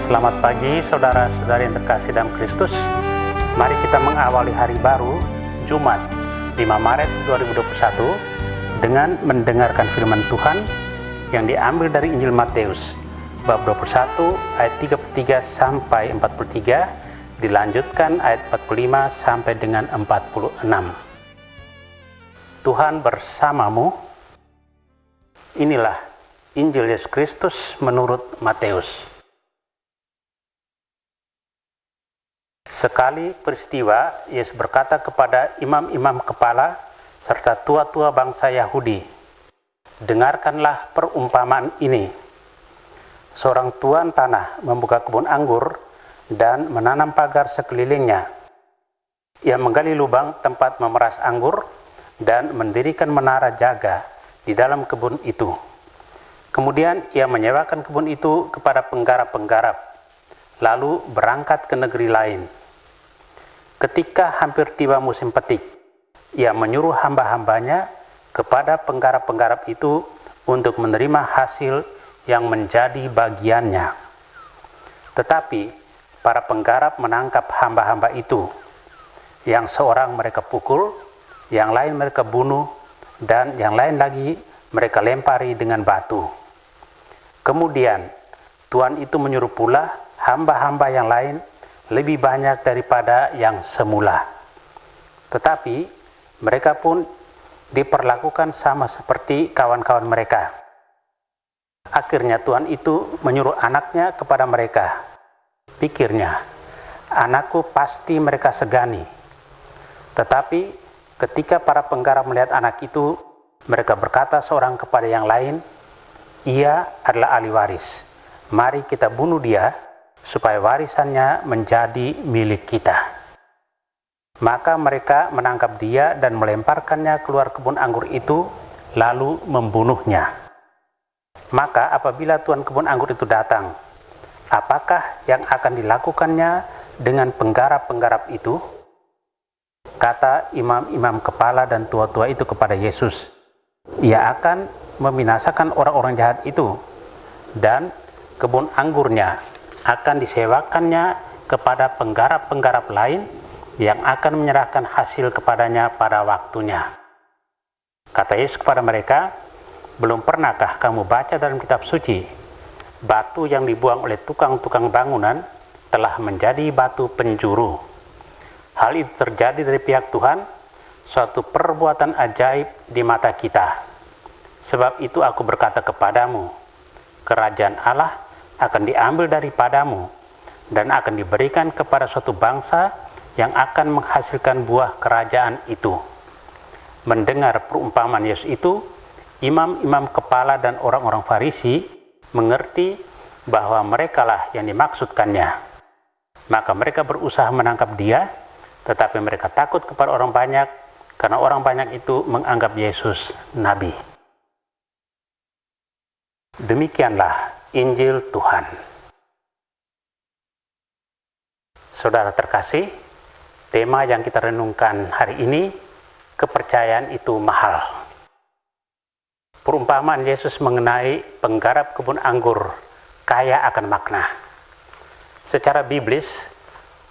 Selamat pagi saudara-saudari yang terkasih dalam Kristus. Mari kita mengawali hari baru Jumat 5 Maret 2021 dengan mendengarkan firman Tuhan yang diambil dari Injil Matius bab 21 ayat 33 sampai 43, dilanjutkan ayat 45 sampai dengan 46. Tuhan bersamamu. Inilah Injil Yesus Kristus menurut Matius. Sekali peristiwa, Yesus berkata kepada imam-imam kepala serta tua-tua bangsa Yahudi, "Dengarkanlah perumpamaan ini. Seorang tuan tanah membuka kebun anggur dan menanam pagar sekelilingnya. Ia menggali lubang tempat memeras anggur dan mendirikan menara jaga di dalam kebun itu. Kemudian ia menyewakan kebun itu kepada penggarap-penggarap, lalu berangkat ke negeri lain. Ketika hampir tiba musim petik, ia menyuruh hamba-hambanya kepada penggarap-penggarap itu untuk menerima hasil yang menjadi bagiannya. Tetapi para penggarap menangkap hamba-hamba itu. Yang seorang mereka pukul, yang lain mereka bunuh, dan yang lain lagi mereka lempari dengan batu. Kemudian Tuhan itu menyuruh pula hamba-hamba yang lain lebih banyak daripada yang semula. Tetapi mereka pun diperlakukan sama seperti kawan-kawan mereka. Akhirnya Tuhan itu menyuruh anaknya kepada mereka. Pikirnya, anakku pasti mereka segani. Tetapi ketika para penggarap melihat anak itu, mereka berkata seorang kepada yang lain, "Ia adalah ahli waris. Mari kita bunuh dia, supaya warisannya menjadi milik kita." Maka mereka menangkap dia dan melemparkannya keluar kebun anggur itu, lalu membunuhnya. Maka apabila tuan kebun anggur itu datang, apakah yang akan dilakukannya dengan penggarap-penggarap itu? Kata imam-imam kepala dan tua-tua itu kepada Yesus, "Ia akan membinasakan orang-orang jahat itu, dan kebun anggurnya akan disewakannya kepada penggarap-penggarap lain yang akan menyerahkan hasil kepadanya pada waktunya." Kata Yesus kepada mereka, "Belum pernahkah kamu baca dalam kitab suci, batu yang dibuang oleh tukang-tukang bangunan telah menjadi batu penjuru? Hal itu terjadi dari pihak Tuhan, suatu perbuatan ajaib di mata kita. Sebab itu aku berkata kepadamu, kerajaan Allah akan diambil daripadamu dan akan diberikan kepada suatu bangsa yang akan menghasilkan buah kerajaan itu." Mendengar perumpamaan Yesus itu, imam-imam kepala dan orang-orang Farisi mengerti bahwa merekalah yang dimaksudkannya. Maka mereka berusaha menangkap dia, tetapi mereka takut kepada orang banyak, karena orang banyak itu menganggap Yesus nabi. Demikianlah Injil Tuhan. Saudara terkasih, tema yang kita renungkan hari ini, kepercayaan itu mahal. Perumpamaan Yesus mengenai penggarap kebun anggur kaya akan makna. Secara biblis,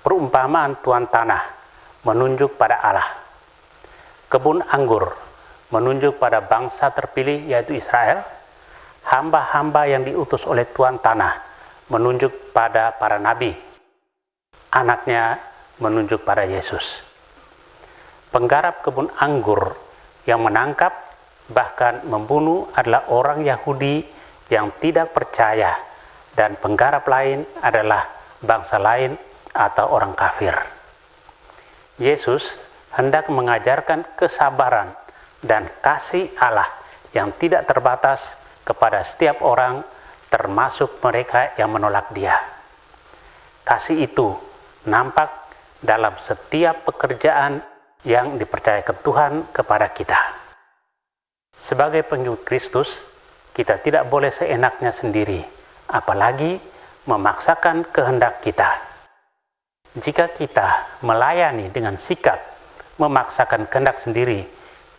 perumpamaan tuan tanah menunjuk pada Allah. Kebun anggur menunjuk pada bangsa terpilih yaitu Israel. Hamba-hamba yang diutus oleh tuan tanah menunjuk pada para nabi. Anaknya menunjuk pada Yesus. Penggarap kebun anggur yang menangkap bahkan membunuh adalah orang Yahudi yang tidak percaya, dan penggarap lain adalah bangsa lain atau orang kafir. Yesus hendak mengajarkan kesabaran dan kasih Allah yang tidak terbatas kepada setiap orang, termasuk mereka yang menolak Dia. Kasih itu nampak dalam setiap pekerjaan yang dipercayakan Tuhan kepada kita. Sebagai pengikut Kristus, kita tidak boleh seenaknya sendiri, apalagi memaksakan kehendak kita. Jika kita melayani dengan sikap memaksakan kehendak sendiri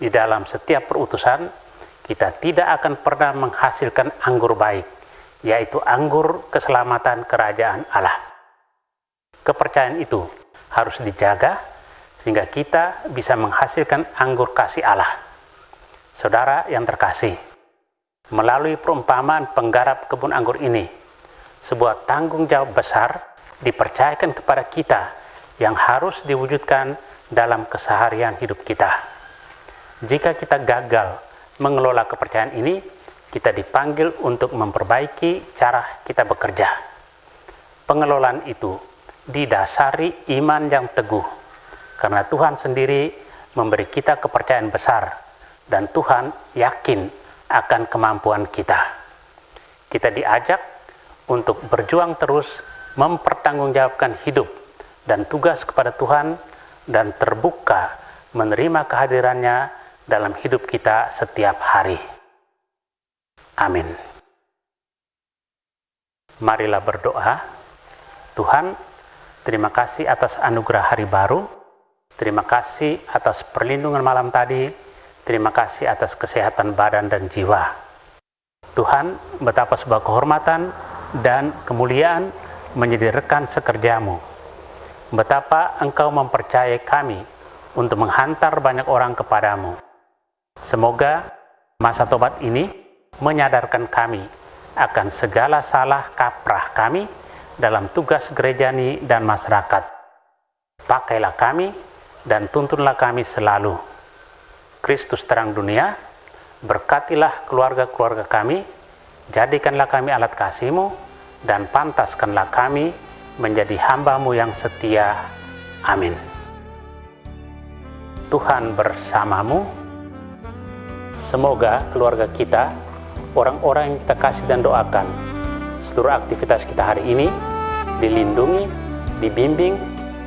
di dalam setiap perutusan, kita tidak akan pernah menghasilkan anggur baik yaitu anggur keselamatan kerajaan Allah. Kepercayaan itu harus dijaga sehingga kita bisa menghasilkan anggur kasih Allah. Saudara yang terkasih, melalui perumpamaan penggarap kebun anggur ini, sebuah tanggung jawab besar dipercayakan kepada kita yang harus diwujudkan dalam keseharian hidup kita. Jika kita gagal mengelola kepercayaan ini, kita dipanggil untuk memperbaiki cara kita bekerja. Pengelolaan itu didasari iman yang teguh, karena Tuhan sendiri memberi kita kepercayaan besar, dan Tuhan yakin akan kemampuan kita. Kita diajak untuk berjuang terus mempertanggungjawabkan hidup dan tugas kepada Tuhan, dan terbuka menerima kehadirannya dalam hidup kita setiap hari. Amin. Marilah berdoa. Tuhan, terima kasih atas anugerah hari baru. Terima kasih atas perlindungan malam tadi. Terima kasih atas kesehatan badan dan jiwa. Tuhan, betapa sebuah kehormatan dan kemuliaan menjadi rekan sekerjamu. Betapa Engkau mempercayai kami untuk menghantar banyak orang kepadamu. Semoga masa tobat ini menyadarkan kami akan segala salah kaprah kami dalam tugas gerejani dan masyarakat. Pakailah kami dan tuntunlah kami selalu. Kristus terang dunia, berkatilah keluarga-keluarga kami, jadikanlah kami alat kasih-Mu, dan pantaskanlah kami menjadi hamba-Mu yang setia. Amin. Tuhan bersamamu. Semoga keluarga kita, orang-orang yang kita kasih dan doakan, seluruh aktivitas kita hari ini dilindungi, dibimbing,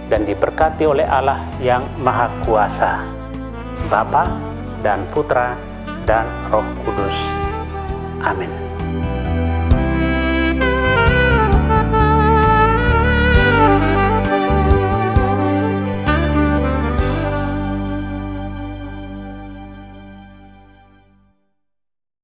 dan diberkati oleh Allah yang Maha Kuasa, Bapa dan Putra dan Roh Kudus. Amin.